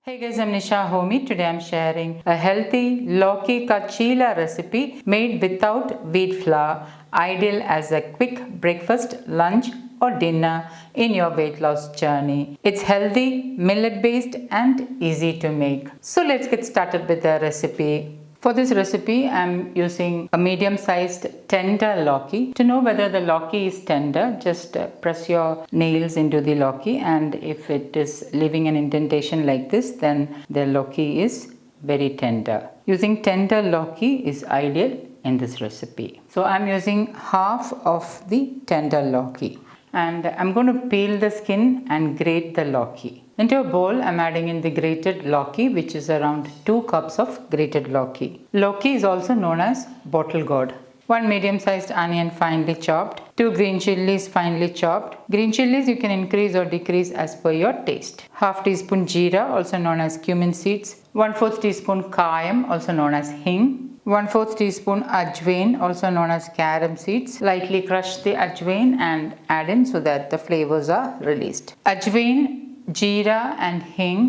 Hey guys, I'm Nisa Homey. Today I'm sharing a healthy Lauki Chilla recipe made without wheat flour, ideal as a quick breakfast, lunch or dinner in your weight loss journey. It's healthy, millet based and easy to make. So let's get started with the recipe. For this recipe, I'm using a medium-sized tender lauki. To know whether the lauki is tender, just press your nails into the lauki, and if it is leaving an indentation like this, then the lauki is very tender. Using tender lauki is ideal in this recipe. So I'm using half of the tender lauki, and I'm going to peel the skin and grate the lauki. Into a bowl, I'm adding in the grated lauki, which is around 2 cups of grated lauki. Lauki is also known as bottle gourd. 1 medium-sized onion finely chopped. 2 green chilies finely chopped. Green chilies you can increase or decrease as per your taste. Half teaspoon jeera, also known as cumin seeds. 1/4 teaspoon kayam, also known as hing. 1/4 teaspoon ajwain, also known as carom seeds. Lightly crush the ajwain and add in so that the flavors are released. Ajwain, jeera and hing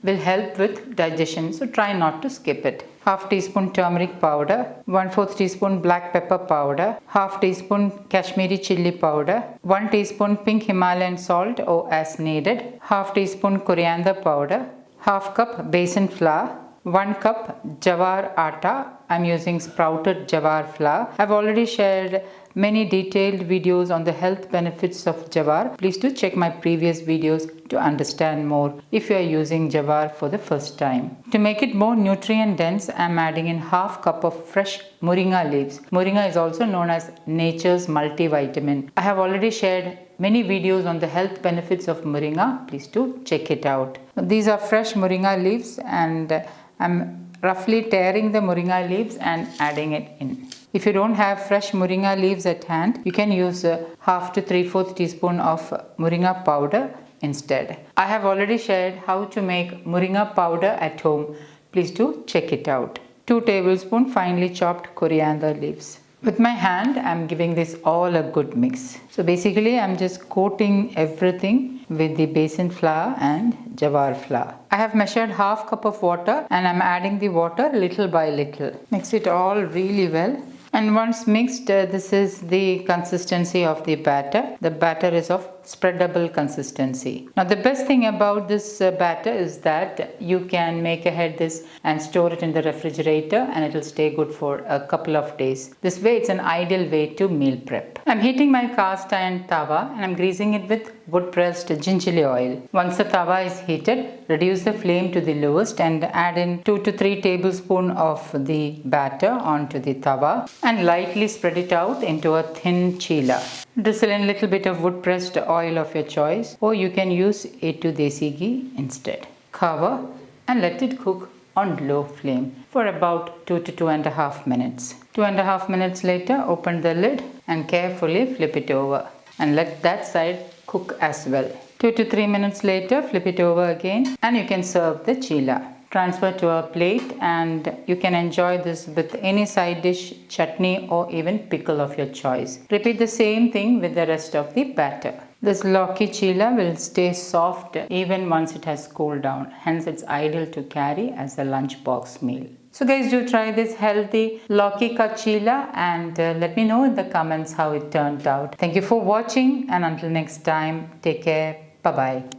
will help with digestion, so try not to skip it. Half teaspoon turmeric powder, 1/4 teaspoon black pepper powder, half teaspoon Kashmiri chilli powder, 1 teaspoon pink Himalayan salt or as needed, half teaspoon coriander powder, half cup besan flour, 1 cup jawar atta. I'm using sprouted jawar flour. I've already shared many detailed videos on the health benefits of jawar. Please do check my previous videos to understand more if you are using jawar for the first time. To make it more nutrient dense, I'm adding in half cup of fresh moringa leaves. Moringa is also known as nature's multivitamin. I have already shared many videos on the health benefits of moringa. Please do check it out. These are fresh moringa leaves, and I'm roughly tearing the moringa leaves and adding it in. If you don't have fresh moringa leaves at hand, you can use half to 3/4 teaspoon of moringa powder instead. I have already shared how to make moringa powder at home. Please do check it out. 2 tablespoons finely chopped coriander leaves. With my hand, I'm giving this all a good mix. So basically, I'm just coating everything with the besan flour and jawar flour. I have measured half cup of water and I'm adding the water little by little. Mix it all really well. And once mixed, this is the consistency of the batter. The batter is of spreadable consistency. Now the best thing about this batter is that you can make ahead this and store it in the refrigerator, and it will stay good for a couple of days. This way it's an ideal way to meal prep. I'm heating my cast iron tawa and I'm greasing it with wood pressed gingerly oil. Once the tawa is heated, reduce the flame to the lowest and add in 2 to 3 tablespoons of the batter onto the tawa and lightly spread it out into a thin chila. Drizzle in a little bit of wood pressed oil of your choice, or you can use A2 desi ghee instead. Cover and let it cook on low flame for about 2 to 2.5 minutes. 2.5 minutes later, open the lid and carefully flip it over and let that side cook as well. 2 to 3 minutes later, flip it over again and you can serve the chila. Transfer to a plate and you can enjoy this with any side dish, chutney or even pickle of your choice. Repeat the same thing with the rest of the batter. This Lauki Chilla will stay soft even once it has cooled down. Hence it's ideal to carry as a lunchbox meal. So guys, do try this healthy Lauki Chilla and let me know in the comments how it turned out. Thank you for watching, and until next time, take care. Bye-bye.